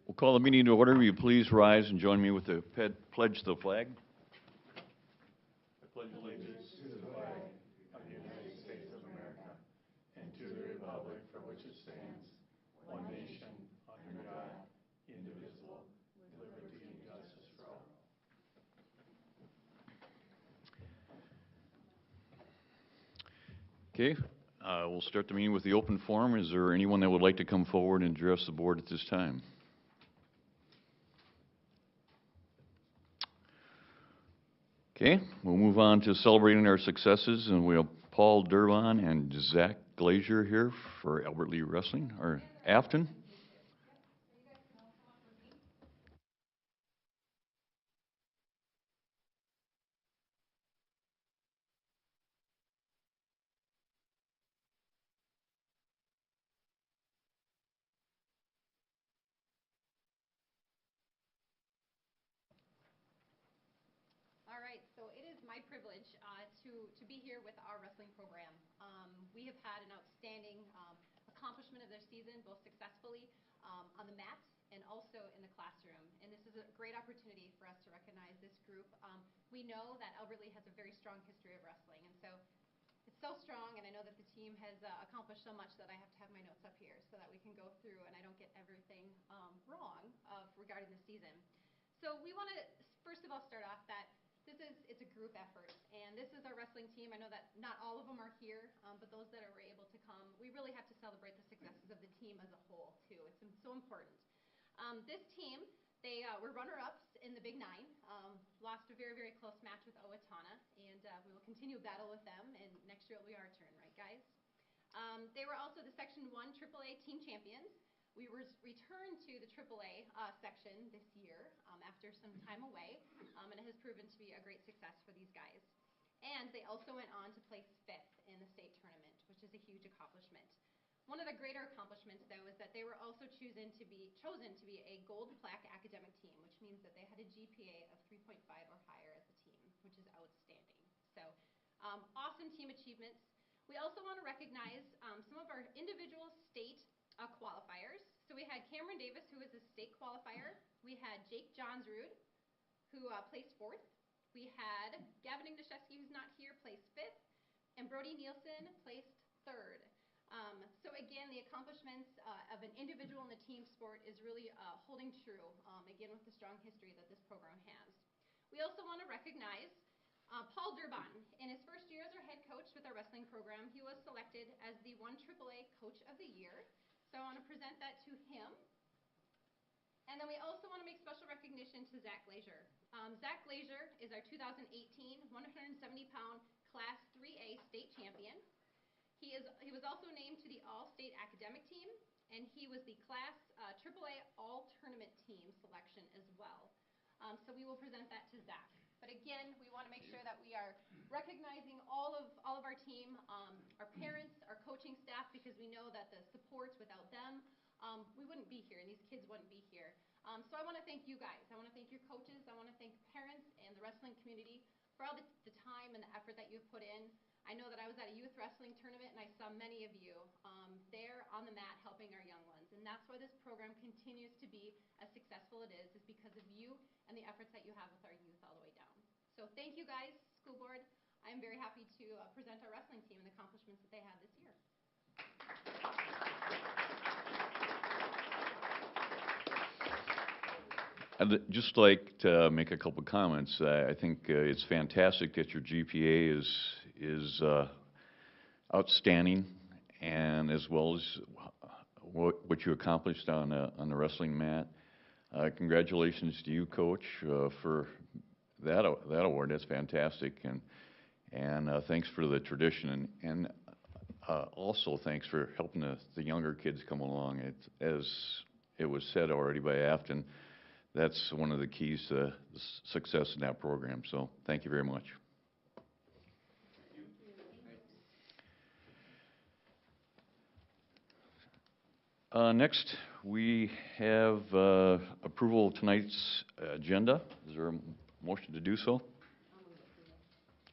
We'll call the meeting to order. Will you please rise and join me with the pledge to the flag? I pledge allegiance to the flag of the United States of America and to the republic for which it stands, one nation, under God, indivisible, with liberty and justice for all. Okay, we'll start the meeting with the open forum. Is there anyone that would like to come forward and address the board at this time? Okay, we'll move on to celebrating our successes, and we have Paul Durbin and Zach Glazier here for Albert Lea Wrestling, or Afton. All right, so it is my privilege to be here with our wrestling program. We have had an outstanding accomplishment of their season, both successfully on the mat and also in the classroom. And this is a great opportunity for us to recognize this group. We know that Albert Lea has a very strong history of wrestling, and so it's so strong, and I know that the team has accomplished so much that I have to have my notes up here so that we can go through and I don't get everything wrong regarding the season. So we want to, first of all, start off that it's a group effort, and this is our wrestling team. I know that not all of them are here, but those that are able to come, we really have to celebrate the successes of the team as a whole, too. It's so important. This team, they were runner-ups in the Big Nine, lost a very, very close match with Owatonna, and we will continue battle with them, and next year it'll be our turn, right, guys? They were also the Section 1 AAA team champions. We returned to the AAA section this year after some time away, and it has proven to be a great success for these guys. And they also went on to place 5th in the state tournament, which is a huge accomplishment. One of the greater accomplishments, though, is that they were also chosen to be a gold plaque academic team, which means that they had a GPA of 3.5 or higher as a team, which is outstanding. So, awesome team achievements. We also want to recognize some of our individual state qualifiers. So we had Cameron Davis, who was a state qualifier. We had Jake Johnsrud, who placed 4th. We had Gavin Ignashevsky, who's not here, placed 5th. And Brody Nielsen placed 3rd. So again, the accomplishments of an individual in the team sport is really holding true, again, with the strong history that this program has. We also want to recognize Paul Durbin. In his first year as our head coach with our wrestling program, he was selected as the 1 AAA Coach of the Year. So I want to present that to him. And then we also want to make special recognition to Zach Glazier. Zach Glazier is our 2018 170-pound Class 3A state champion. He was also named to the All-State Academic Team, and he was the Class AAA All-Tournament Team selection as well. So we will present that to Zach. But again, we want to make sure that we are recognizing all of our team, our parents, our coaching staff, because we know that the supports, without them, we wouldn't be here, and these kids wouldn't be here. So I want to thank you guys. I want to thank your coaches. I want to thank parents and the wrestling community for all the time and the effort that you've put in. I know that I was at a youth wrestling tournament, and I saw many of you there on the mat helping our young ones. And that's why this program continues to be as successful it is because of you and the efforts that you have with our youth all the way down. So thank you guys, school board. I'm very happy to present our wrestling team and the accomplishments that they had this year. I'd just like to make a couple comments. I think it's fantastic that your GPA is outstanding, and as well as what you accomplished on the wrestling mat. Congratulations to you, Coach, for that award. That's fantastic, and thanks for the tradition, and also thanks for helping the younger kids come along. As it was said already by Afton, that's one of the keys to success in that program. So thank you very much. Next, we have approval of tonight's agenda. Is there a motion to do so?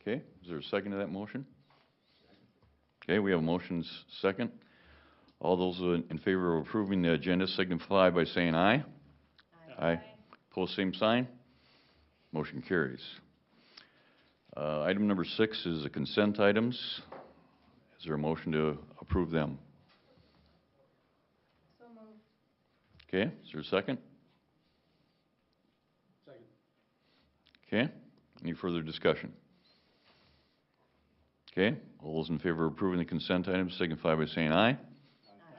Okay. Is there a second to that motion? Okay, we have a motion second. All those in favor of approving the agenda signify by saying aye. Aye. Pose same sign. Motion carries. Item number 6 is the consent items. Is there a motion to approve them? So moved. Okay, is there a second? Second. Okay, any further discussion? Okay, all those in favor of approving the consent items signify by saying aye.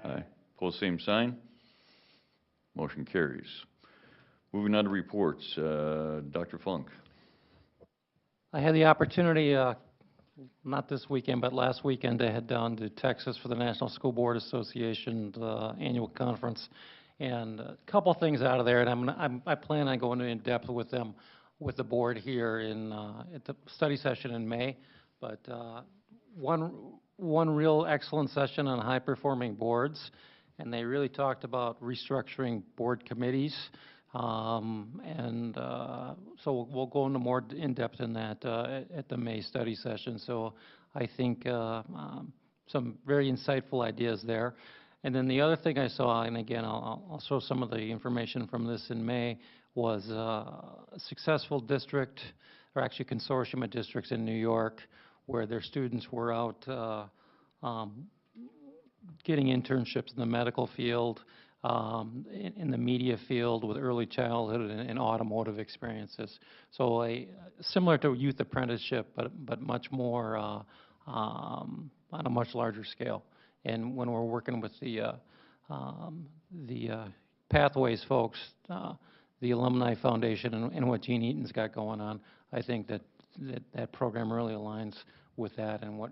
Aye. Pose same sign. Motion carries. Moving on to reports, Dr. Funk. I had the opportunity, not this weekend, but last weekend, to head down to Texas for the National School Board Association annual conference, and a couple things out of there, and I plan on going in depth with them, with the board here at the study session in May. But one real excellent session on high-performing boards, and they really talked about restructuring board committees. So we'll go into more in depth in that at the May study session. So I think some very insightful ideas there. And then the other thing I saw, and again, I'll show some of the information from this in May, was a successful district, or actually consortium of districts in New York, where their students were out getting internships in the medical field, in the media field with early childhood and automotive experiences. So similar to youth apprenticeship, but much more on a much larger scale. And when we're working with the Pathways folks, the Alumni Foundation, and what Gene Eaton's got going on, I think that program really aligns with that and what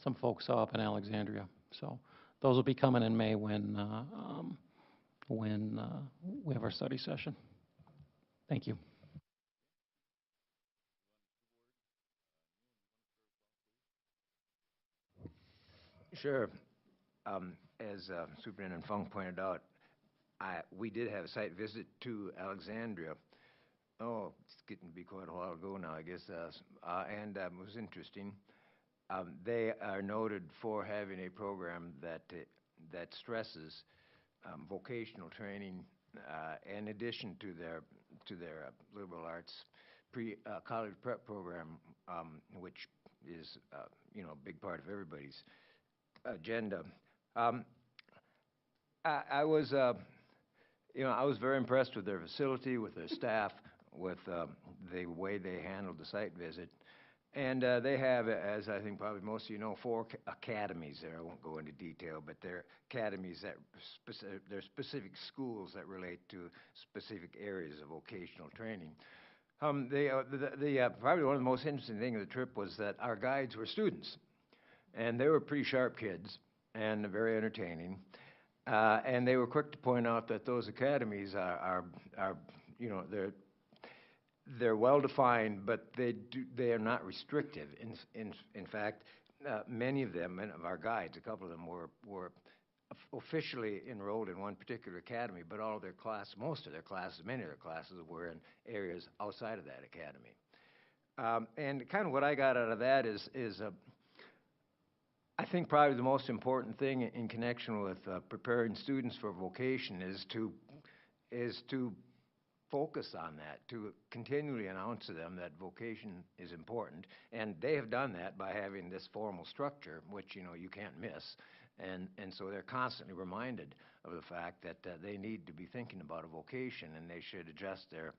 some folks saw up in Alexandria. So those will be coming in May when we have our study session. Thank you. Sure. As Superintendent Funk pointed out, we did have a site visit to Alexandria. Oh, it's getting to be quite a while ago now, I guess. And it was interesting. They are noted for having a program that stresses vocational training in addition to their liberal arts college prep program, which is a big part of everybody's agenda. I was very impressed with their facility, with their staff, with the way they handled the site visit. And they have, as I think probably most of you know, 4 academies there. I won't go into detail, but they're academies they're specific schools that relate to specific areas of vocational training. Probably one of the most interesting things of the trip was that our guides were students, and they were pretty sharp kids and very entertaining. And they were quick to point out that those academies are they're well defined, but they are not restrictive. In fact, many of them, and of our guides, a couple of them were officially enrolled in one particular academy, but most of their classes, many of their classes were in areas outside of that academy. And kind of what I got out of that is I think probably the most important thing in connection with preparing students for vocation is to focus on that, to continually announce to them that vocation is important. And they have done that by having this formal structure, which, you can't miss. And so they're constantly reminded of the fact that they need to be thinking about a vocation, and they should adjust their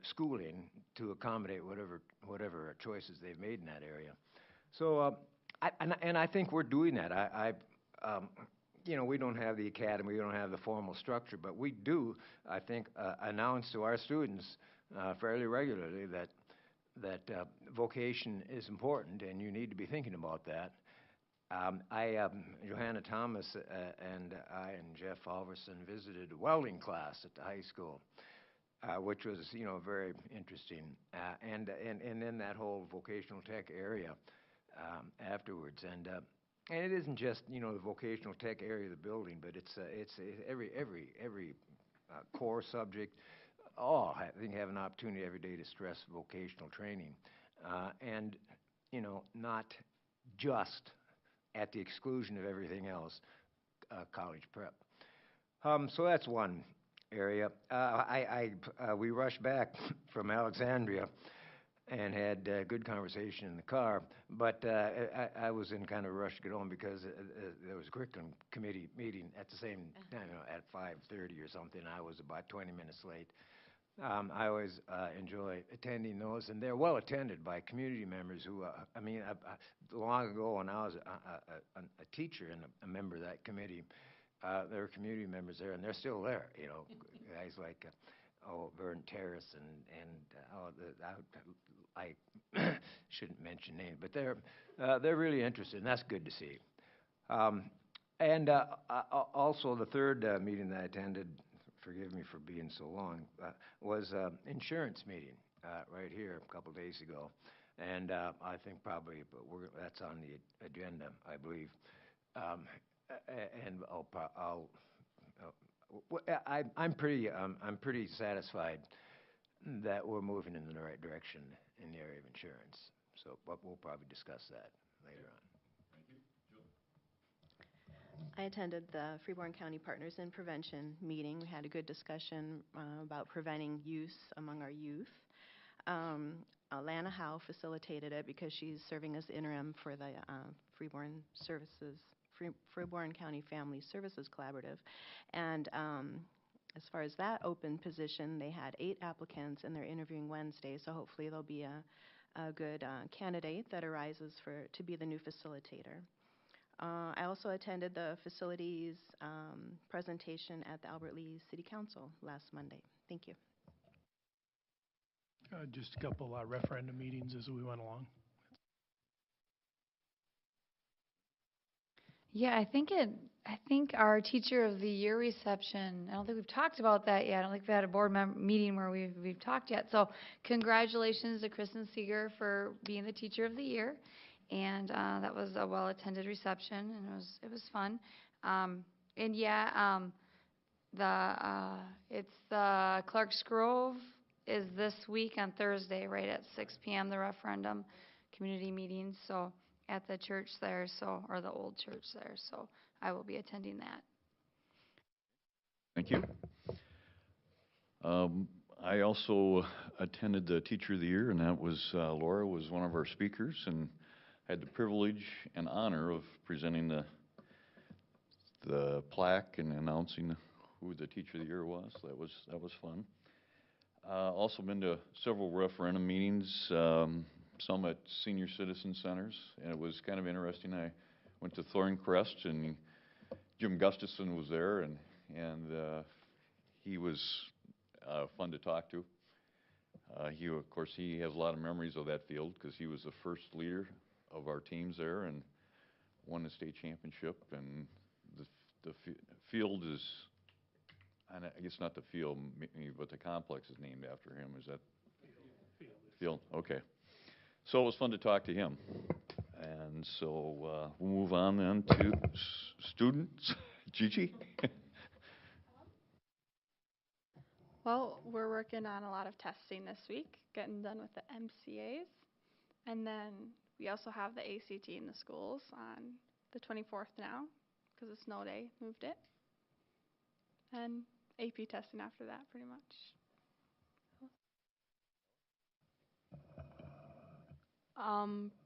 schooling to accommodate whatever choices they've made in that area. So, I think we're doing that. We don't have the academy, we don't have the formal structure, but we do, I think, announce to our students fairly regularly that vocation is important, and you need to be thinking about that. Johanna Thomas and I and Jeff Halverson visited a welding class at the high school, which was, very interesting, and in that whole vocational tech area afterwards. And it isn't just, the vocational tech area of the building, but it's every core subject. I think have an opportunity every day to stress vocational training, and not just at the exclusion of everything else, college prep. So that's one area. We rushed back from Alexandria and had good conversation in the car, but I was in kind of a rush to get home because there was a curriculum committee meeting at the same time, at 5:30 or something. I was about 20 minutes late. I always enjoy attending those, and they're well attended by community members who, long ago when I was a teacher and a member of that committee, there were community members there, and they're still there, guys like, Vern Terrace I shouldn't mention names, but they're really interested, and that's good to see. Also the third meeting that I attended, forgive me for being so long, was insurance meeting right here a couple days ago, and I think probably that's on the agenda, I believe. And I'm pretty satisfied that we're moving in the right direction in the area of insurance. So, but we'll probably discuss that later on. I attended the Freeborn County Partners in Prevention meeting. We had a good discussion about preventing use among our youth. Lana Howe facilitated it because she's serving as interim for the Freeborn County Family Services Collaborative. And as far as that open position, they had 8 applicants and they're interviewing Wednesday, so hopefully there'll be a good candidate that arises to be the new facilitator. I also attended the facilities presentation at the Albert Lea City Council last Monday. Thank you. Just a couple referendum meetings as we went along. Yeah, I think our Teacher of the Year reception, I don't think we've talked about that yet. I don't think we've had a board meeting where we've talked yet. So congratulations to Kristen Seeger for being the Teacher of the Year. And that was a well-attended reception, and it was fun. It's the Clark's Grove is this week on Thursday, right at 6 p.m. the referendum community meeting. So at the church there, or the old church there. So I will be attending that. Thank you. I also attended the Teacher of the Year, and that was Laura was one of our speakers, and had the privilege and honor of presenting the plaque and announcing who the Teacher of the Year was. That was fun. Also been to several referendum meetings, some at senior citizen centers, and it was kind of interesting. I went to Thorncrest, and Jim Gustafson was there, and he was fun to talk to. Of course, he has a lot of memories of that field because he was the first leader of our teams there and won the state championship. And the field is, and I guess not the field, but the complex is named after him. Is that field? Okay. So it was fun to talk to him. And so we'll move on then to students. Gigi? Well, we're working on a lot of testing this week, getting done with the MCAs. And then we also have the ACT in the schools on the 24th now, because the snow day moved it. And AP testing after that, pretty much.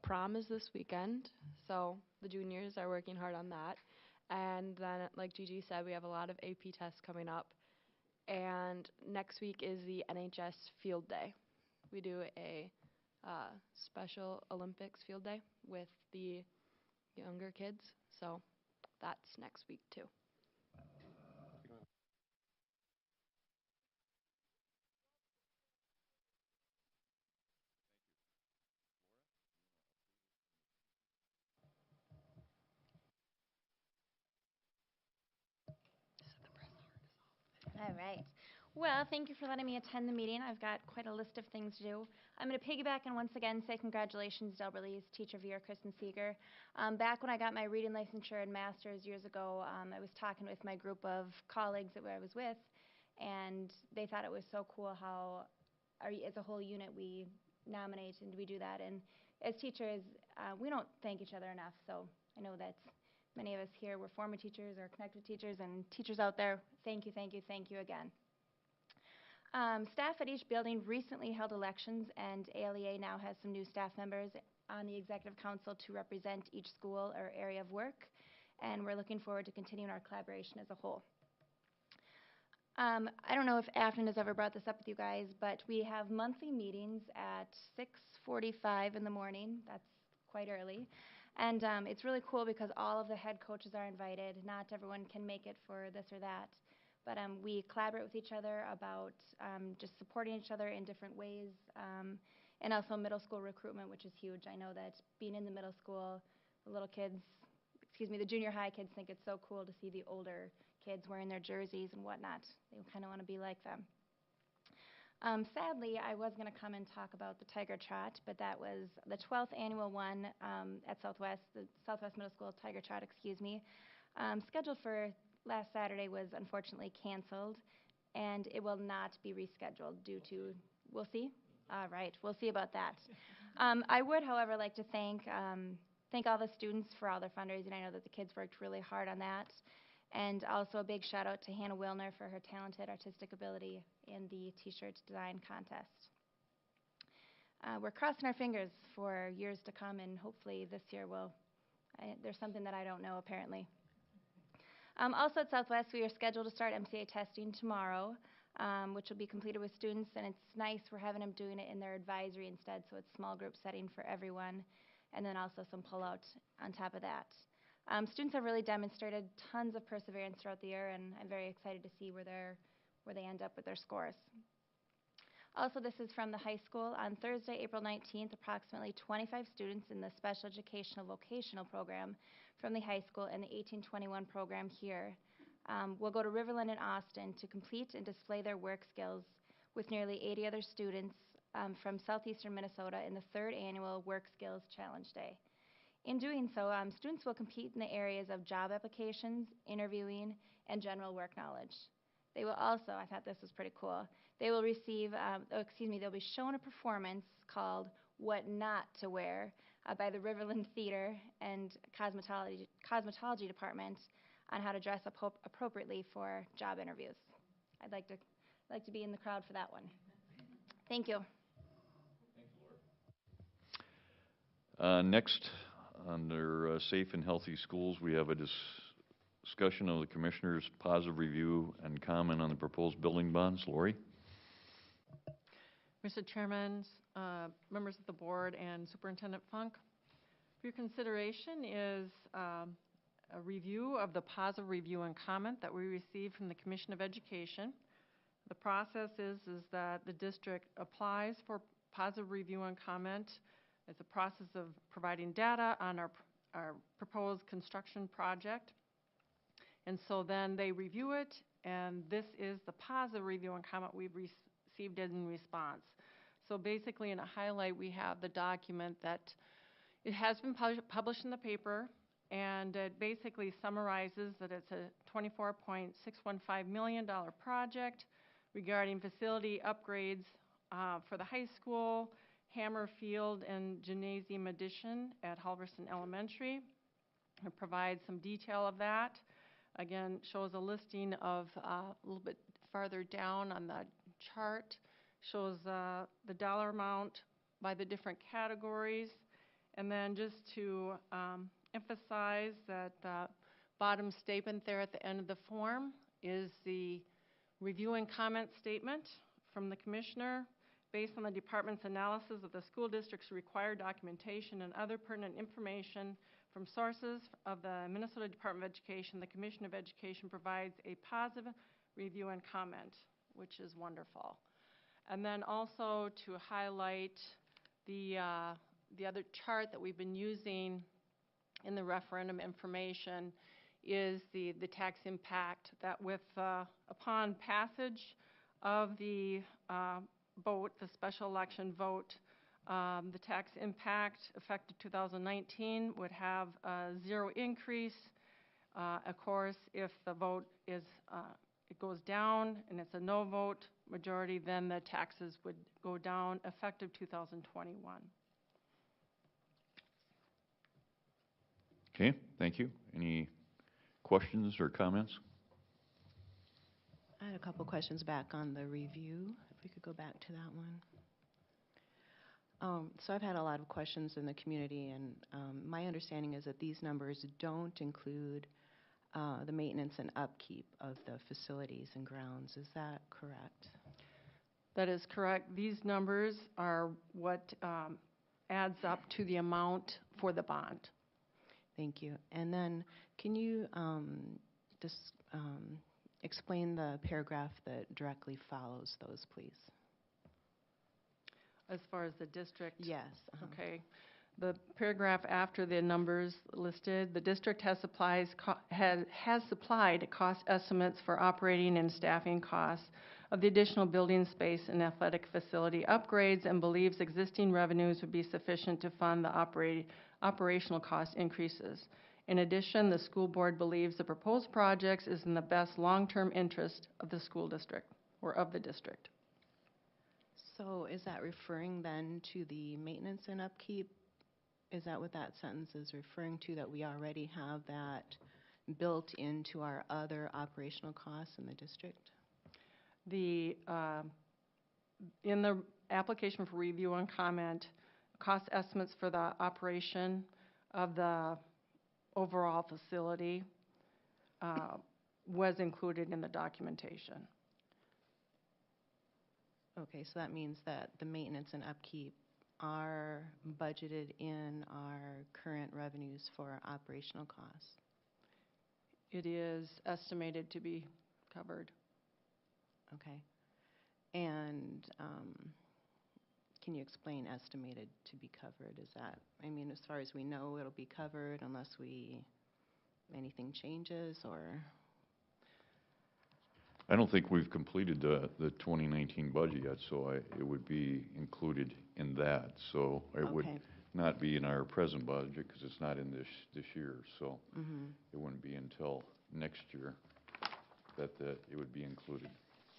Prom is this weekend, so the juniors are working hard on that. And then, like Gigi said, we have a lot of AP tests coming up. And next week is the NHS field day. We do a Special Olympics field day with the younger kids, so that's next week too. All right. Well, thank you for letting me attend the meeting. I've got quite a list of things to do. I'm going to piggyback and once again say congratulations to Albert Lea's Teacher of the Year, Kristen Seeger. Back when I got my reading licensure and master's years ago, I was talking with my group of colleagues that I was with, and they thought it was so cool how, as a whole unit, we nominate and we do that. And as teachers, we don't thank each other enough. So I know that many of us here were former teachers or connected teachers, and teachers out there, thank you, thank you, thank you again. Staff at each building recently held elections, and ALEA now has some new staff members on the executive council to represent each school or area of work, and we're looking forward to continuing our collaboration as a whole. I don't know if Afton has ever brought this up with you guys, but we have monthly meetings at 6:45 in the morning. That's quite early. And it's really cool because all of the head coaches are invited. Not everyone can make it for this or that. But we collaborate with each other about just supporting each other in different ways. And also middle school recruitment, which is huge. I know that being in the middle school, the little kids, the junior high kids think it's so cool to see the older kids wearing their jerseys and whatnot. They kind of want to be like them. Sadly, I was going to come and talk about the Tiger Trot, but that was the 12th annual one at Southwest, the Southwest Middle School Tiger Trot, scheduled for last Saturday was unfortunately canceled, and it will not be rescheduled due to, we'll see? All right, we'll see about that. I would, however, like to thank all the students for all their fundraising. I know that the kids worked really hard on that. And also a big shout out to Hannah Wilner for her talented artistic ability in the t-shirt design contest. We're crossing our fingers for years to come, and hopefully this year there's something that I don't know apparently. Also at Southwest, we are scheduled to start MCA testing tomorrow, which will be completed with students, and it's nice we're having them doing it in their advisory instead, so it's small group setting for everyone, and then also some pull-out on top of that. Students have really demonstrated tons of perseverance throughout the year, and I'm very excited to see where they end up with their scores. Also, this is from the high school. On Thursday, April 19th, approximately 25 students in the special educational vocational program from the high school and the 1821 program here will go to Riverland in Austin to complete and display their work skills with nearly 80 other students from southeastern Minnesota in the 3rd annual Work Skills Challenge Day. In doing so, students will compete in the areas of job applications, interviewing, and general work knowledge. They will also, I thought this was pretty cool, they will receive, they'll be shown a performance called What Not to Wear by the Riverland Theater and Cosmetology Department on how to dress appropriately for job interviews. I'd like to be in the crowd for that one. Thank you. Thanks, Laura. Next, under Safe and Healthy Schools, we have a discussion of the Commissioner's positive review and comment on the proposed building bonds. Lori? Mr. Chairman, members of the board, and Superintendent Funk, for your consideration is a review of the positive review and comment that we received from the Commission of Education. The process is that the district applies for positive review and comment. It's a process of providing data on our proposed construction project. And so then they review it, and this is the positive review and comment we've received in response. So basically, in a highlight, we have the document that it has been published in the paper, and it basically summarizes that it's a $24.615 million project regarding facility upgrades for the high school, Hammer Field, and gymnasium addition at Halverson Elementary. It provides some detail of that. Again, shows a listing of a little bit farther down on the chart, shows the dollar amount by the different categories. And then just to emphasize that the bottom statement there at the end of the form is the review and comment statement from the Commissioner based on the department's analysis of the school district's required documentation and other pertinent information from sources of the Minnesota Department of Education. The Commission of Education provides a positive review and comment, which is wonderful. And then also to highlight the other chart that we've been using in the referendum information is the tax impact that with upon passage of the vote, the special election vote, the tax impact effective 2019 would have a 0 increase. Of course, if the vote is it goes down and it's a no vote majority, then the taxes would go down effective 2021. Okay, thank you. Any questions or comments? I had a couple questions back on the review, if we could go back to that one. So I've had a lot of questions in the community, and my understanding is that these numbers don't include the maintenance and upkeep of the facilities and grounds. Is that correct? That is correct. These numbers are what adds up to the amount for the bond. Thank you. And then can you just explain the paragraph that directly follows those, please? As far as the district? Yes. Okay. The paragraph after the numbers listed, the district has supplied cost estimates for operating and staffing costs of the additional building space and athletic facility upgrades and believes existing revenues would be sufficient to fund the operational cost increases. In addition, the school board believes the proposed projects is in the best long-term interest of the school district or of the district. So is that referring then to the maintenance and upkeep? Is that what that sentence is referring to, that we already have that built into our other operational costs in the district? In the application for review and comment, cost estimates for the operation of the overall facility was included in the documentation. Okay, so that means that the maintenance and upkeep are budgeted in our current revenues for operational costs. It is estimated to be covered. Okay. And can you explain estimated to be covered? Is that, I mean, as far as we know, it'll be covered unless anything changes, or? I don't think we've completed the 2019 budget yet, so it would be included in that. So it would Okay. not be in our present budget because it's not in this year. So it wouldn't be until next year that it would be included.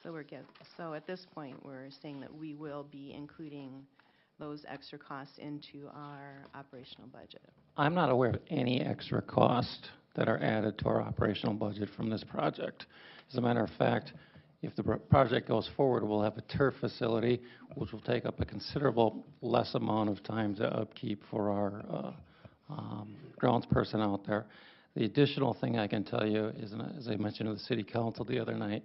So at this point, we're saying that we will be including those extra costs into our operational budget. I'm not aware of any extra cost that are added to our operational budget from this project. As a matter of fact, if the project goes forward, we'll have a turf facility, which will take up a considerable less amount of time to upkeep for our grounds person out there. The additional thing I can tell you is, as I mentioned to the city council the other night,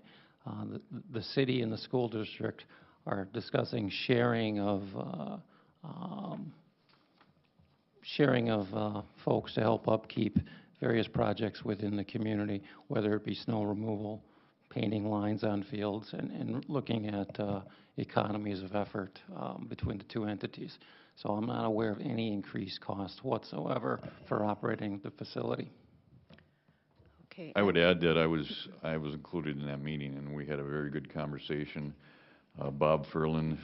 the city and the school district are discussing sharing of folks to help upkeep various projects within the community, whether it be snow removal, painting lines on fields, and looking at economies of effort between the two entities. So I'm not aware of any increased cost whatsoever for operating the facility. Okay. I would add that I was included in that meeting, and we had a very good conversation. Bob Furlan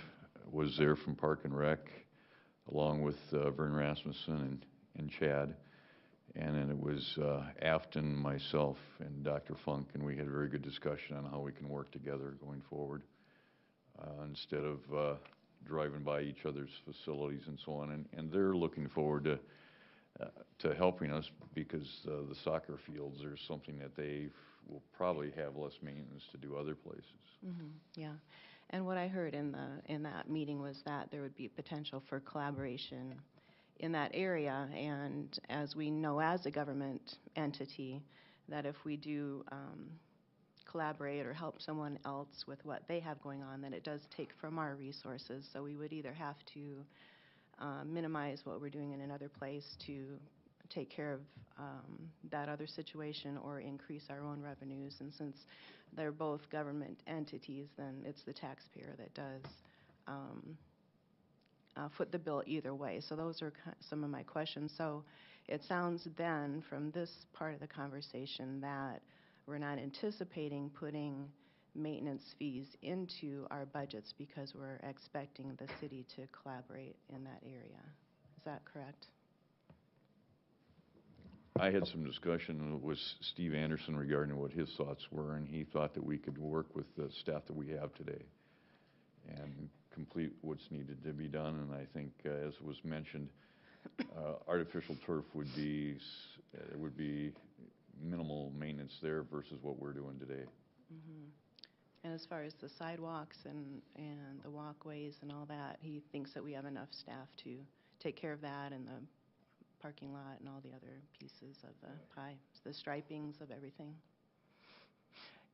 was there from Park and Rec, along with Vern Rasmussen and Chad. And then it was Afton, myself, and Dr. Funk, and we had a very good discussion on how we can work together going forward instead of driving by each other's facilities and so on. And they're looking forward to helping us because the soccer fields are something that they will probably have less maintenance to do other places. Yeah. And what I heard in that meeting was that there would be potential for collaboration in that area, and as we know as a government entity, that if we do collaborate or help someone else with what they have going on, then it does take from our resources. So we would either have to minimize what we're doing in another place to take care of that other situation or increase our own revenues. And since they're both government entities, then it's the taxpayer that does foot the bill either way. So those are some of my questions. So it sounds then from this part of the conversation that we're not anticipating putting maintenance fees into our budgets because we're expecting the city to collaborate in that area. Is that correct? I had some discussion with Steve Anderson regarding what his thoughts were, and he thought that we could work with the staff that we have today and complete what's needed to be done. And I think, as was mentioned, artificial turf would be minimal maintenance there versus what we're doing today. And as far as the sidewalks and the walkways and all that, he thinks that we have enough staff to take care of that and the parking lot and all the other pieces of the pie, the stripings of everything.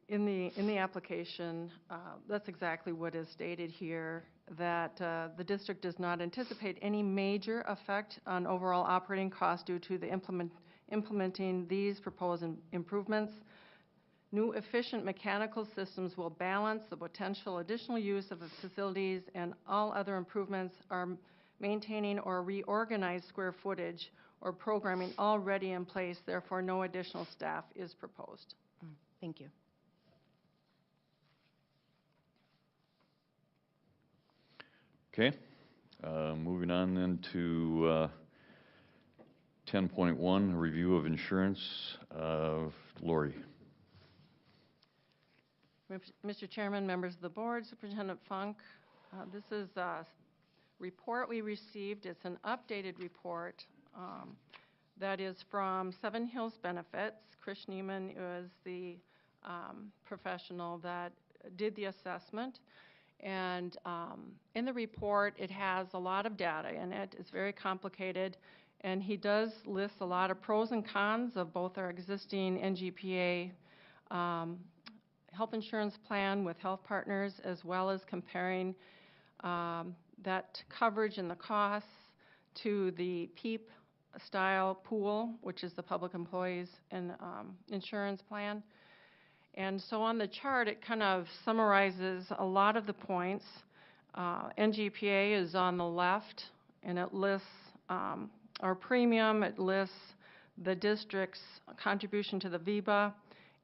In the application, that's exactly what is stated here, that the district does not anticipate any major effect on overall operating costs due to the implementing these proposed improvements. New efficient mechanical systems will balance the potential additional use of the facilities, and all other improvements are maintaining or reorganized square footage or programming already in place. Therefore, no additional staff is proposed. Thank you. Okay, moving on then to 10.1, review of insurance. Lori. Mr. Chairman, members of the board, Superintendent Funk, this is a report we received. It's an updated report that is from Seven Hills Benefits. Chris Neiman is the professional that did the assessment. And in the report, it has a lot of data in it. It's very complicated. And he does list a lot of pros and cons of both our existing NGPA health insurance plan with Health Partners, as well as comparing that coverage and the costs to the PEEP style pool, which is the Public Employees and Insurance Plan. And so on the chart, it kind of summarizes a lot of the points. NGPA is on the left, and it lists our premium. It lists the district's contribution to the VEBA,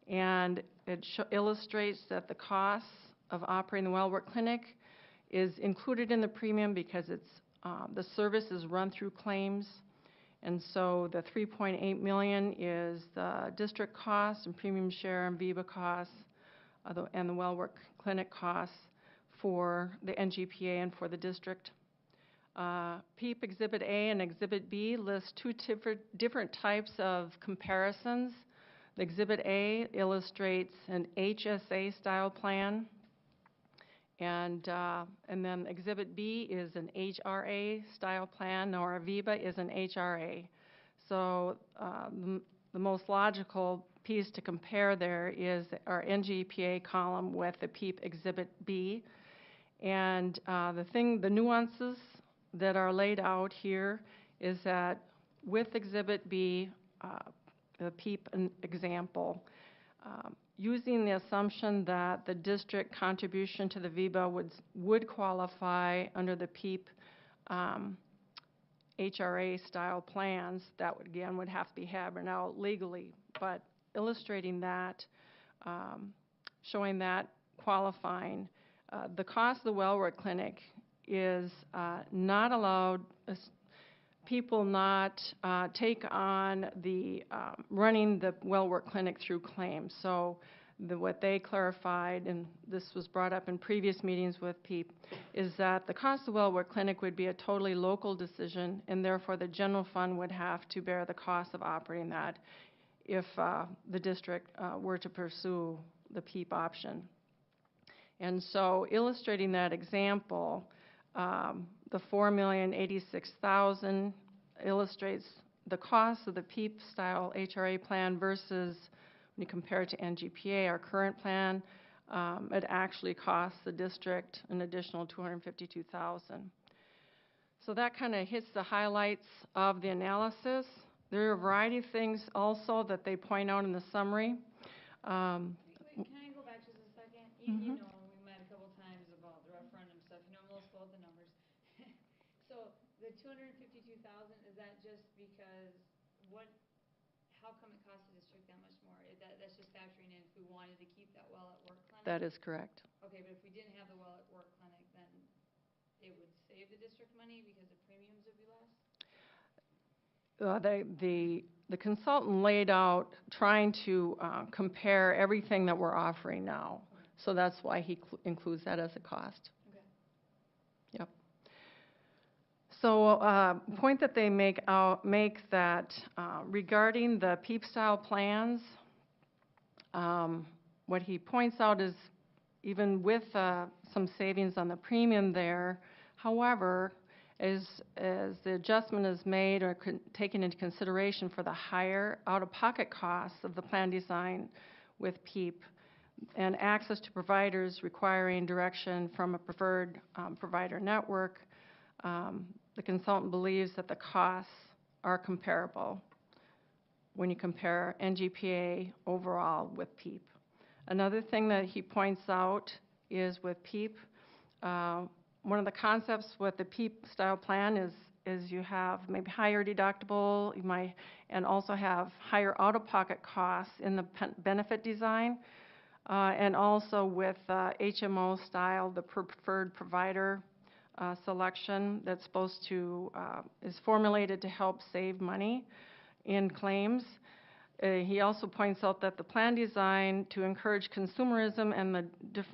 and it illustrates that the costs of operating the WellWork Clinic is included in the premium because it's the service is run through claims. And so the $3.8 million is the district cost and premium share and VEBA costs and the WellWork Clinic costs for the NGPA and for the district. PEEP Exhibit A and Exhibit B list two different types of comparisons. The Exhibit A illustrates an HSA style plan, and then Exhibit B is an HRA style plan, or a VEBA is an HRA. So the most logical piece to compare there is our NGPA column with the PEEP Exhibit B. And the nuances that are laid out here is that with Exhibit B, the PEEP example, using the assumption that the district contribution to the VEBA would qualify under the PEEP HRA style plans, that would have to be hammered out legally. But illustrating that, showing that qualifying, the cost of the WellWork Clinic is not allowed, people not take on the running the WellWork Clinic through claims. So what they clarified, and this was brought up in previous meetings with PEEP, is that the cost of WellWork Clinic would be a totally local decision, and therefore the general fund would have to bear the cost of operating that if the district were to pursue the PEEP option. And so illustrating that example, the $4,086,000 illustrates the cost of the PEEP style HRA plan versus when you compare it to NGPA, our current plan. It actually costs the district an additional $252,000. So that kind of hits the highlights of the analysis. There are a variety of things also that they point out in the summary. Can I go back just a second? You know, we met a couple times about the referendum stuff. You know, most about the numbers. So the $252,000, is that just because how come it costs the district that much more? That's just factoring in if we wanted to keep that Well at Work Clinic? That is correct. Okay, but if we didn't have the Well at Work Clinic, then it would save the district money because the premiums would be less? The consultant laid out trying to compare everything that we're offering now. Okay. So that's why he includes that as a cost. Okay. Yep. So point that they make that regarding the PEEP style plans, what he points out is even with some savings on the premium there. However, as the adjustment is made or taken into consideration for the higher out-of-pocket costs of the plan design with PEEP and access to providers requiring direction from a preferred provider network, the consultant believes that the costs are comparable when you compare NGPA overall with PEEP. Another thing that he points out is with PEEP, one of the concepts with the PEEP style plan is you have maybe higher deductible, you might, and also have higher out-of-pocket costs in the benefit design, and also with HMO style, the preferred provider selection that's supposed to, is formulated to help save money in claims. He also points out that the plan design to encourage consumerism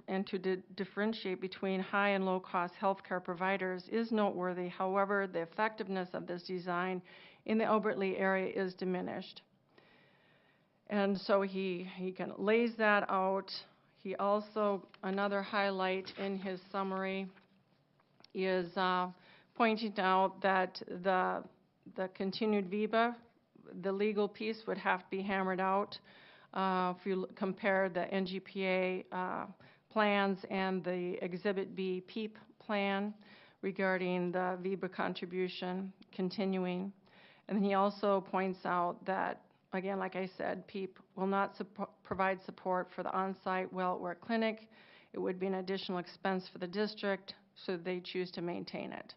and to differentiate between high and low cost healthcare providers is noteworthy. However, the effectiveness of this design in the Albert Lea area is diminished. And so he kind of lays that out. He also, another highlight in his summary is pointing out that the continued VIBA, the legal piece would have to be hammered out. If you compare the NGPA plans and the Exhibit B PEEP plan regarding the VIBA contribution continuing. And then he also points out that, again, like I said, PEEP will not provide support for the on-site well-at-work clinic. It would be an additional expense for the district, so they choose to maintain it.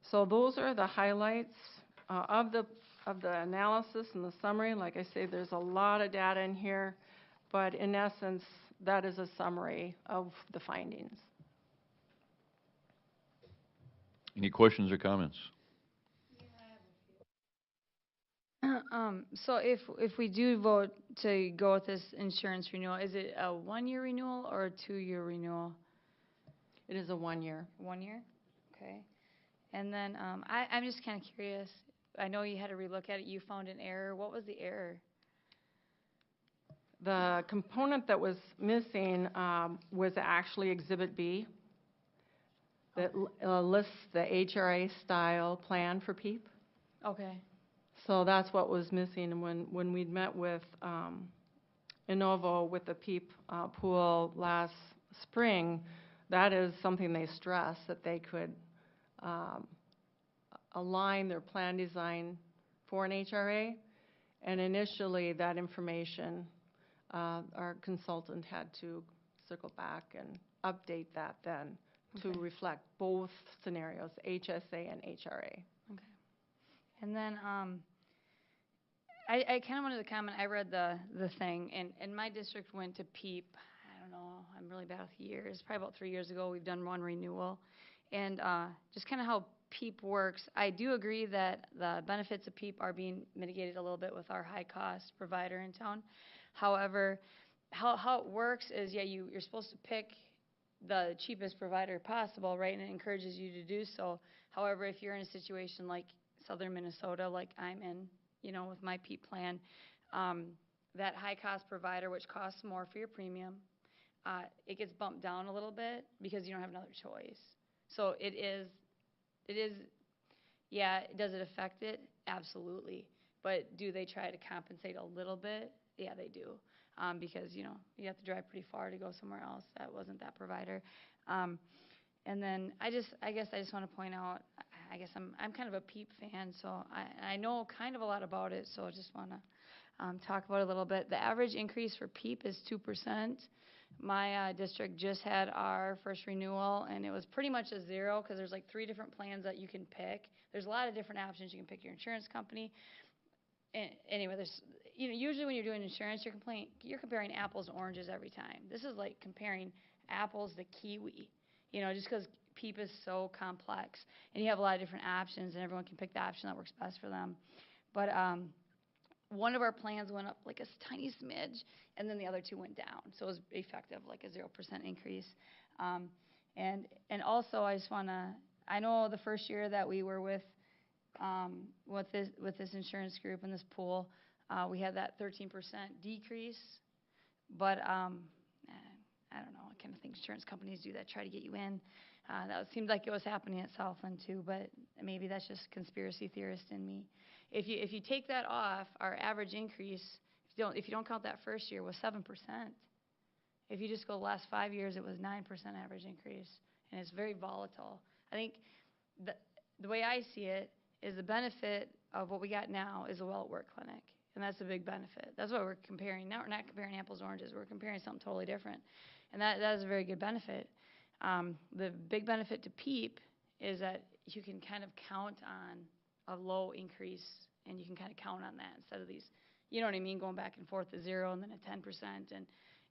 So those are the highlights of the analysis and the summary. Like I say, there's a lot of data in here, but in essence, that is a summary of the findings. Any questions or comments? So if we do vote to go with this insurance renewal, is it a 1-year renewal or a 2-year renewal? It is a 1 year. 1 year? Okay. And then I'm just kind of curious. I know you had to relook at it. You found an error. What was the error? The component that was missing was actually Exhibit B that lists the HRA style plan for PEEP. Okay. So that's what was missing when we met with Innovo with the PEEP pool last spring. That is something they stress, that they could align their plan design for an HRA. And initially, that information, our consultant had to circle back and update that then to reflect both scenarios, HSA and HRA. Okay. And then I kind of wanted to comment. I read the thing, and my district went to PEEP. I don't know. I'm really bad with years. Probably about 3 years ago, we've done one renewal. And just kind of how PEEP works, I do agree that the benefits of PEEP are being mitigated a little bit with our high-cost provider in town. However, how it works is, yeah, you're supposed to pick the cheapest provider possible, right, and it encourages you to do so. However, if you're in a situation like southern Minnesota, like I'm in, you know, with my PEEP plan, that high-cost provider, which costs more for your premium, it gets bumped down a little bit because you don't have another choice. So it is, yeah, does it affect it? Absolutely. But do they try to compensate a little bit? Yeah, they do. Because, you know, you have to drive pretty far to go somewhere else that wasn't that provider. And then I guess I just want to point out, I guess I'm kind of a PEEP fan, so I know kind of a lot about it, so I just want to talk about it a little bit. The average increase for PEEP is 2%. My district just had our first renewal, and it was pretty much a 0 because there's like 3 different plans that you can pick. There's a lot of different options. You can pick your insurance company. Anyway, there's, you know, usually when you're doing insurance, you're comparing apples and oranges every time. This is like comparing apples to kiwi, you know, just because PEEP is so complex, and you have a lot of different options, and everyone can pick the option that works best for them. But one of our plans went up like a tiny smidge, and then the other 2 went down. So it was effective, like a 0% increase. And also, I just want to, I know the first year that we were with this insurance group in this pool, we had that 13% decrease. But I don't know, I kind of think insurance companies do that, try to get you in. Seemed like it was happening at Southland too, but maybe that's just conspiracy theorist in me. If you take that off, our average increase, if you don't count that first year, was 7%. If you just go the last 5 years, it was 9% average increase, and it's very volatile. I think the way I see it is the benefit of what we got now is a well-at-work clinic, and that's a big benefit. That's what we're comparing. Now we're not comparing apples to oranges. We're comparing something totally different, and that is a very good benefit. The big benefit to PEEP is that you can kind of count on a low increase, and you can kind of count on that instead of these, you know what I mean, going back and forth to 0 and then a 10%, and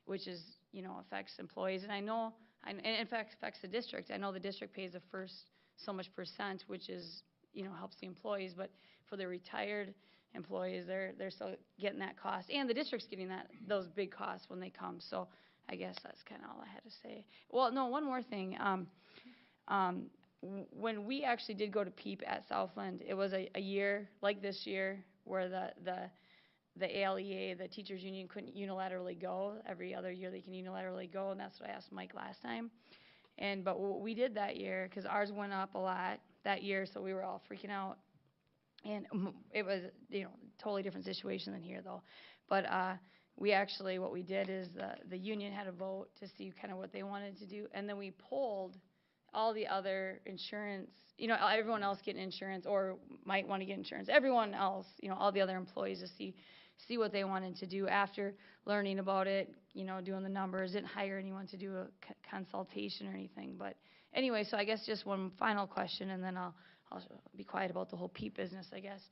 which is, you know, affects employees. And I know, and in fact affects the district. I know the district pays the first so much %, which is, you know, helps the employees, but for the retired employees, they're still getting that cost, and the district's getting those big costs when they come. So I guess that's kind of all I had to say. Well, no, one more thing. When we actually did go to PEEP at Southland, it was a year like this year where the ALEA, the teachers union, couldn't unilaterally go. Every other year they can unilaterally go, and that's what I asked Mike last time. But what we did that year, because ours went up a lot that year, so we were all freaking out. And it was, you know, totally different situation than here, though. But we actually, what we did is the union had a vote to see kind of what they wanted to do, and then we polled all the other insurance, you know, everyone else getting insurance or might want to get insurance, everyone else, you know, all the other employees to see what they wanted to do after learning about it, you know, doing the numbers. Didn't hire anyone to do a consultation or anything. But anyway, so I guess just one final question, and then I'll be quiet about the whole PEEP business, I guess.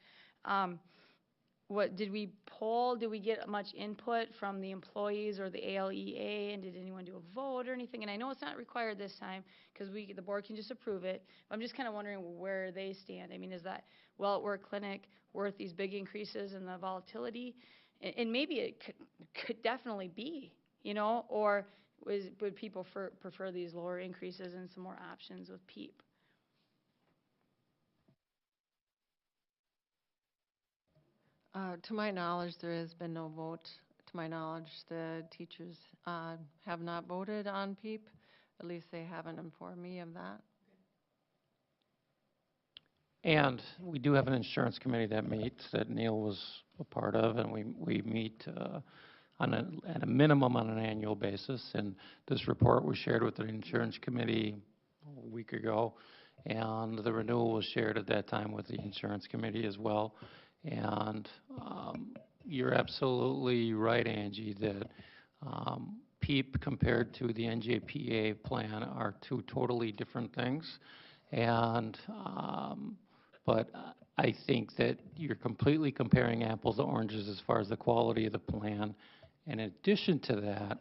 What did we poll? Did we get much input from the employees or the ALEA? And did anyone do a vote or anything? And I know it's not required this time because the board can just approve it. But I'm just kind of wondering where they stand. I mean, is that well-at-work clinic worth these big increases in the volatility? And maybe it could definitely be, you know, or would people prefer these lower increases and some more options with PEEP? To my knowledge, there has been no vote. To my knowledge, the teachers have not voted on PEEP. At least they haven't informed me of that. And we do have an insurance committee that meets, that Neil was a part of, and we meet at a minimum on an annual basis. And this report was shared with the insurance committee a week ago, and the renewal was shared at that time with the insurance committee as well. And you're absolutely right, Angie, that PEEP compared to the NJPA plan are two totally different things. And but I think that you're completely comparing apples to oranges as far as the quality of the plan. In addition to that,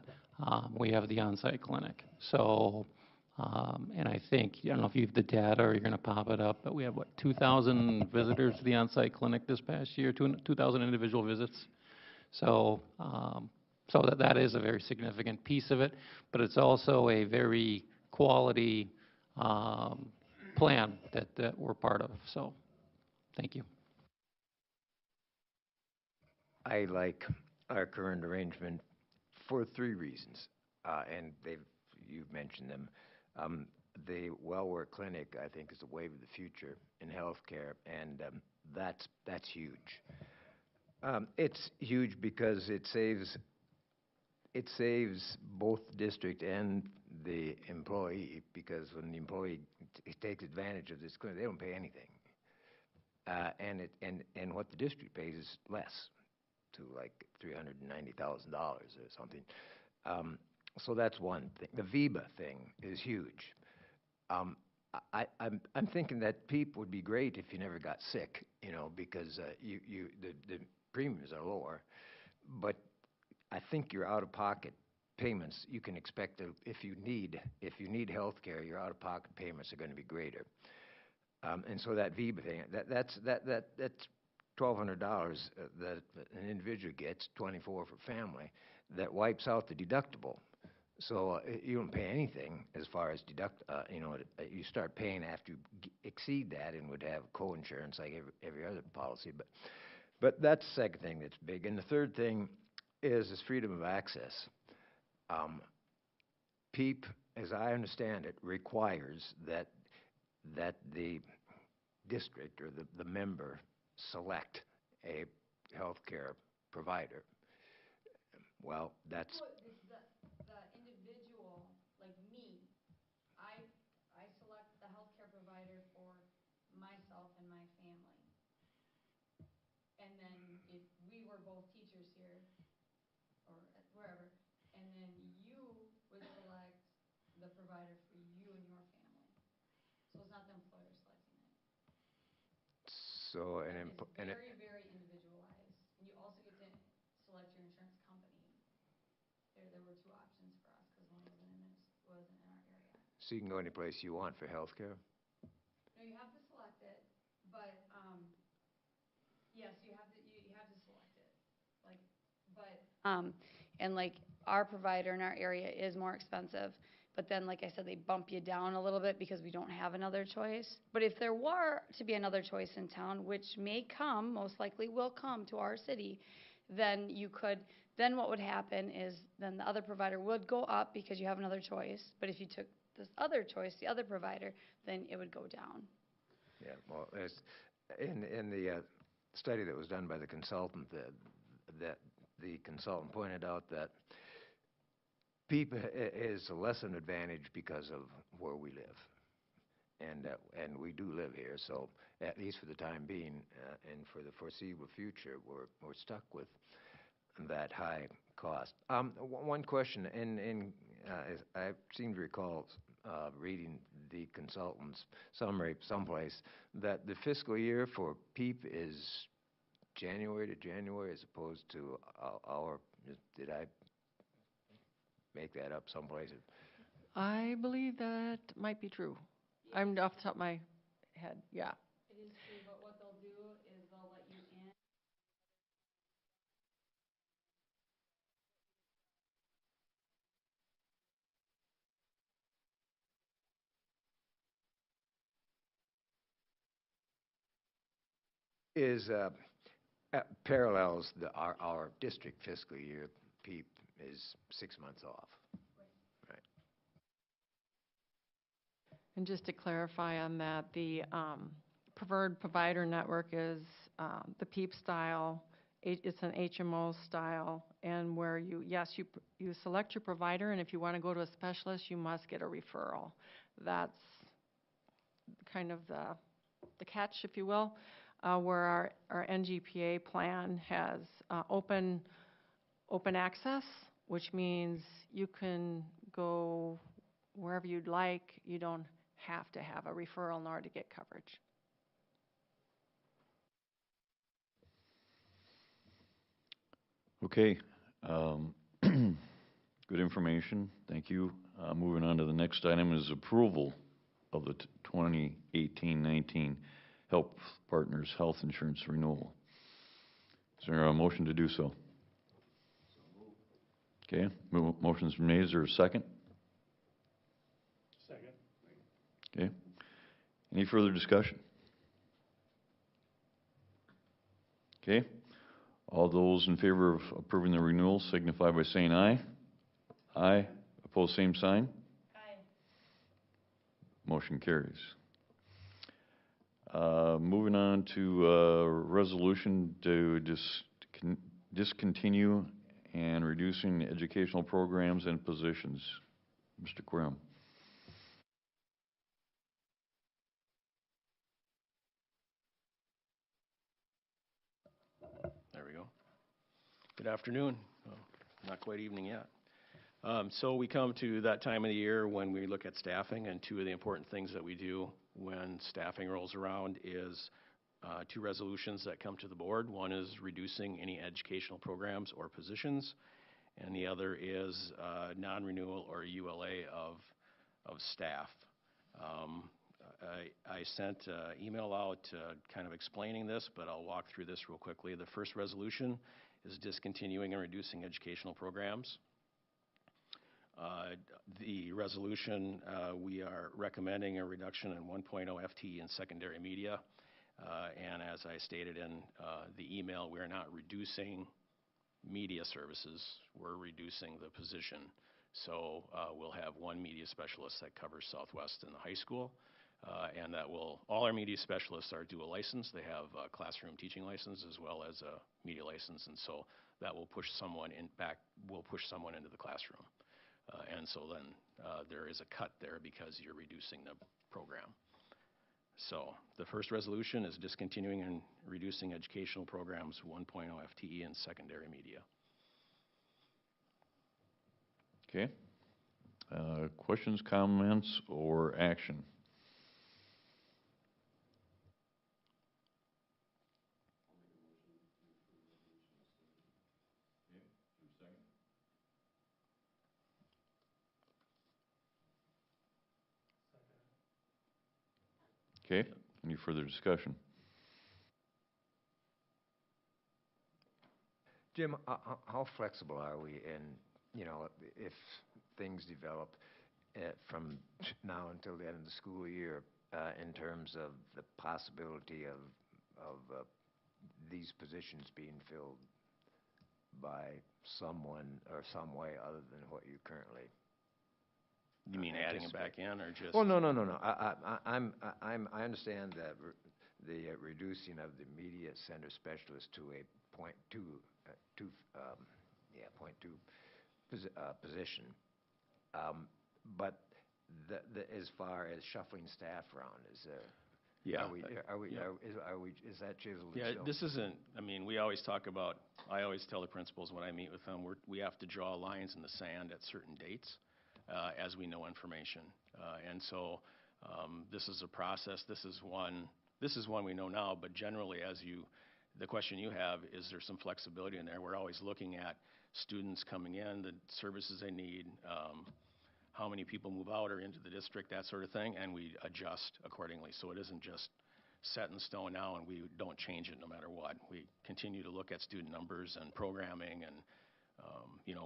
we have the on-site clinic. So, and I think, I don't know if you have the data or you're going to pop it up, but we have, 2,000 visitors to the on-site clinic this past year, 2,000 individual visits. So, so that is a very significant piece of it, but it's also a very quality plan that we're part of. So, thank you. I like our current arrangement for 3 reasons, and you've mentioned them. The well-work clinic, I think, is the wave of the future in healthcare, and that's huge. It's huge because it saves both the district and the employee, because when the employee takes advantage of this clinic, they don't pay anything, and what the district pays is less, to like $390,000 or something. So that's one thing. The VEBA thing is huge. I'm thinking that PEEP would be great if you never got sick, you know, because the premiums are lower, but I think your out-of-pocket payments, you can expect to, if you need health care, your out-of-pocket payments are going to be greater. And so that VEBA thing, that's $1,200 that an individual gets, $24 for family, that wipes out the deductible. So you don't pay anything as far as you start paying after you exceed that, and would have co-insurance like every other policy. But that's the second thing that's big. And the third thing is freedom of access. PEEP, as I understand it, requires that the district or the member select a healthcare provider. Well, that's, The individual, like me, I select the healthcare provider for myself and my family. And then if we were both teachers here, or wherever, and then you would select the provider for you and your family. So it's not the employer selecting it. so It's very, very individualized. And you also get to select your insurance company. There were two options for us, because one wasn't in our area. so you can go any place you want for healthcare? No, you have to select it, but, yes, you have to select it. Like, but, and like our provider in our area is more expensive, but then, like I said, they bump you down a little bit because we don't have another choice. But if there were to be another choice in town, which may come, most likely will come to our city, then then what would happen is then the other provider would go up because you have another choice. But if you took this other choice, the other provider, then it would go down. Yeah, well, in the study that was done by the consultant, that the consultant pointed out that PEEP is a less an advantage because of where we live. And we do live here, so at least for the time being, and for the foreseeable future, we're stuck with that high cost. One question, I seem to recall reading the consultant's summary someplace, that the fiscal year for PEEP is January to January as opposed to our, did I make that up someplace? I believe that might be true. I'm off the top of my head, yeah. it is true, but what they'll do is they'll let you in. Is parallels our district fiscal year. PEEP is 6 months off. Right. And just to clarify on that, the preferred provider network is the PEEP style. It's an HMO style, and where you select your provider, and if you want to go to a specialist, you must get a referral. That's kind of the catch, if you will, where our NGPA plan has open access, which means you can go wherever you'd like. You don't have to have a referral in order to get coverage. Okay. Good information. Thank you. Moving on to the next item is approval of the 2018-19 Health Partners Health Insurance Renewal. Is there a motion to do so? Okay. Motion's been made. Is there a second? Second. Okay. Any further discussion? Okay. All those in favor of approving the renewal signify by saying aye. Aye. Opposed, same sign. Aye. Motion carries. Moving on to resolution to discontinue and reducing educational programs and positions. Mr. Quorum. There we go. Good afternoon. Well, not quite evening yet. So we come to that time of the year when we look at staffing, and two of the important things that we do when staffing rolls around is two resolutions that come to the board. One is reducing any educational programs or positions, and the other is non-renewal or ULA of staff. I sent an email out kind of explaining this, but I'll walk through this real quickly. The first resolution is discontinuing and reducing educational programs. The resolution, we are recommending a reduction in 1.0 FTE in secondary media. And as I stated in the email, we are not reducing media services. We're reducing the position. So we'll have one media specialist that covers Southwest in the high school, and that will, all our media specialists are dual licensed. They have a classroom teaching license as well as a media license, and so that will push someone into the classroom. And so then there is a cut there because you're reducing the program. So the first resolution is discontinuing and reducing educational programs 1.0 FTE in secondary media. Okay. Questions, comments, or action? Okay, any further discussion? Jim, how flexible are we in, you know, if things develop from now until the end of the school year in terms of the possibility of these positions being filled by someone or some way other than what you currently? You mean adding it back in, or just? Well, no. I understand that the reducing of the media center specialist to a .2 position. But as far as shuffling staff around, is there? Yeah. Is that chiseled? Yeah, this isn't, I mean, we always talk about, I always tell the principals when I meet with them, we have to draw lines in the sand at certain dates as we know information. And so this is a process. This is one we know now, but generally the question you have, is there some flexibility in there? We're always looking at students coming in, the services they need, how many people move out or into the district, that sort of thing, and we adjust accordingly. So it isn't just set in stone now and we don't change it no matter what. We continue to look at student numbers and programming, and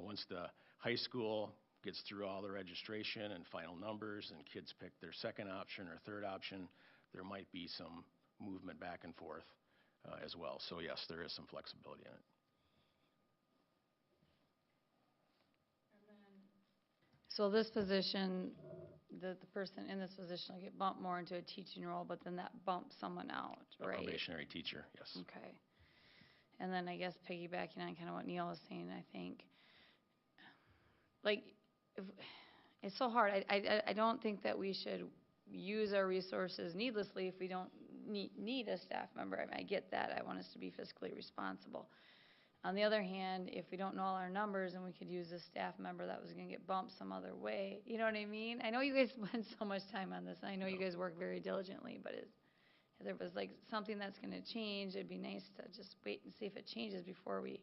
once the high school gets through all the registration and final numbers and kids pick their second option or third option, there might be some movement back and forth as well. So yes, there is some flexibility in it. So this position, the person in this position will get bumped more into a teaching role, but then that bumps someone out, right? A probationary teacher, yes. Okay. And then I guess piggybacking on kind of what Neil was saying, I think, like, it's so hard. I don't think that we should use our resources needlessly if we don't need a staff member. I get that. I want us to be fiscally responsible. On the other hand, if we don't know all our numbers and we could use a staff member that was going to get bumped some other way, you know what I mean? I know you guys spend so much time on this, and I know you guys work very diligently, but if there was like something that's going to change, it'd be nice to just wait and see if it changes before we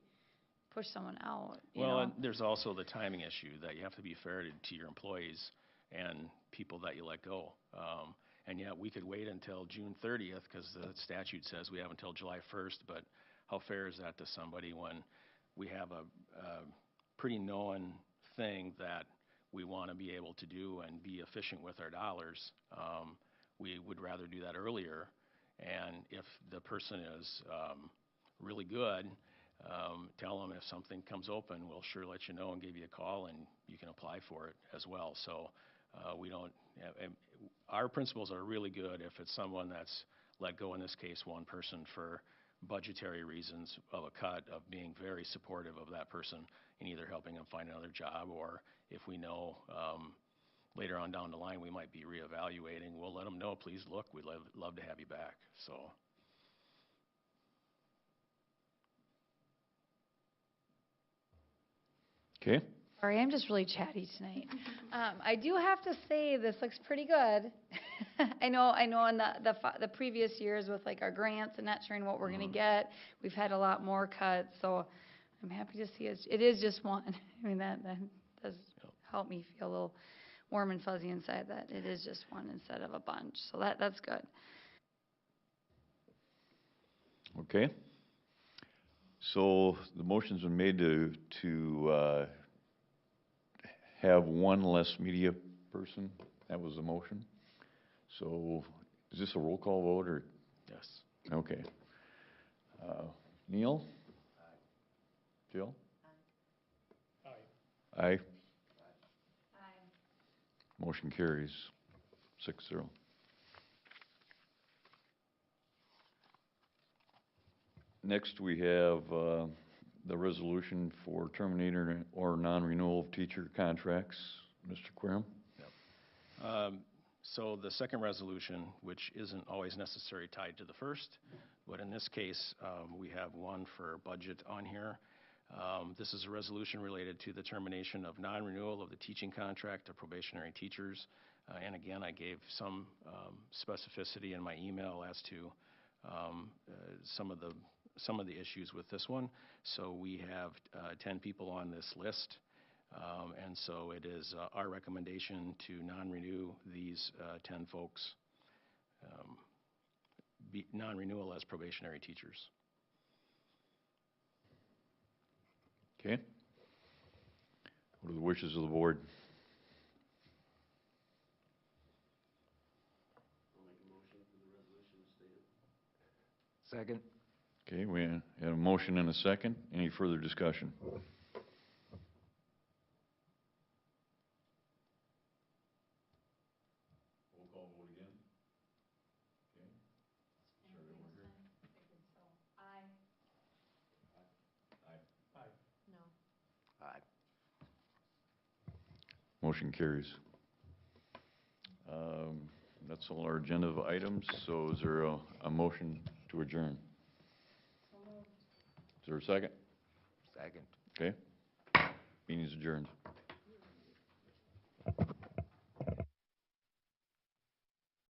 push someone out. You know? And there's also the timing issue that you have to be fair to your employees and people that you let go. And yet we could wait until June 30th because the statute says we have until July 1st, but how fair is that to somebody when we have a pretty known thing that we want to be able to do and be efficient with our dollars? We would rather do that earlier. And if the person is really good, tell them if something comes open, we'll sure let you know and give you a call, and you can apply for it as well. So we don't, our principals are really good if it's someone that's let go, in this case, one person for budgetary reasons of a cut, of being very supportive of that person in either helping them find another job, or if we know later on down the line we might be reevaluating, we'll let them know, please look, we'd love to have you back. So. Okay. Sorry, I'm just really chatty tonight. I do have to say this looks pretty good. I know in the previous years with like our grants and not sure what we're going to get, we've had a lot more cuts, so I'm happy to see it is just one. I mean, that does help me feel a little warm and fuzzy inside that it is just one instead of a bunch, so that's good. Okay. So the motion's been made to have one less media person. That was the motion. So is this a roll call vote or? Yes. Okay. Neil? Aye. Jill? Aye. Aye. Motion carries 6-0. Next, we have the resolution for terminating or non-renewal of teacher contracts. Mr. Querom? So the second resolution, which isn't always necessarily tied to the first, but in this case, we have one for budget on here. This is a resolution related to the termination of non-renewal of the teaching contract of probationary teachers. And again, I gave some specificity in my email as to some of the issues with this one. So we have 10 people on this list. And so it is our recommendation to non-renew these 10 folks, non-renewal as probationary teachers. Okay. What are the wishes of the board? Second. Okay, we had a motion and a second. Any further discussion? Roll call vote again. Okay. Start over here. Aye. Aye. No. Aye. Motion carries. That's all our agenda of items, so is there a motion to adjourn? Is there a second? Second. Okay. Meeting is adjourned.